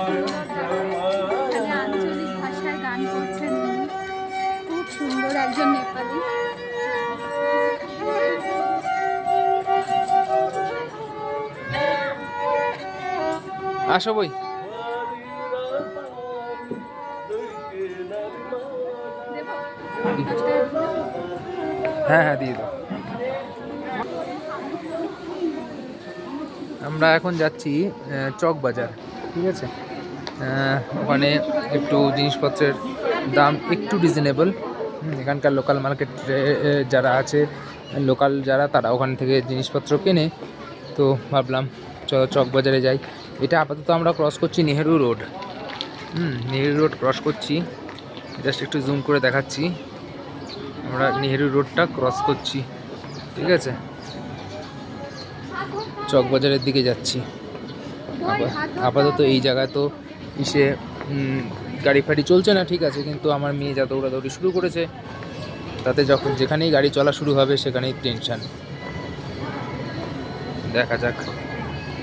এখানে আঞ্চলিক ভাষায় গান করছেন উনি, খুব সুন্দর একজন নেপালি। আসো বই। হ্যাঁ হ্যাঁ দিয়ে দাও। আমরা এখন যাচ্ছি চক বাজার, ঠিক আছে। ওখানে একটু জিনিসপত্রের দাম একটু রিজনেবল। এখানকার লোকাল মার্কেটে যারা আছে, লোকাল যারা, তারা ওখান থেকে জিনিসপত্র কেনে। তো ভাবলাম চক বাজারে যাই। এটা আপাতত আমরা ক্রস করছি Nehru road. Nehru road cross করছি, জাস্ট একটু জুম করে দেখাচ্ছি। আমরা নেহেরু রোডটা ক্রস করছি, ঠিক আছে। চক বাজারের দিকে যাচ্ছি। আপাতত এই জায়গায় তো ইসে গাড়ি ফাড়ি চলছে না, ঠিক আছে, কিন্তু আমার মেয়ে যা দৌড়াদৌড়ি শুরু করেছে, তাতে যখন যেখানেই গাড়ি চলা শুরু হবে সেখানেই টেনশন। দেখা যাক।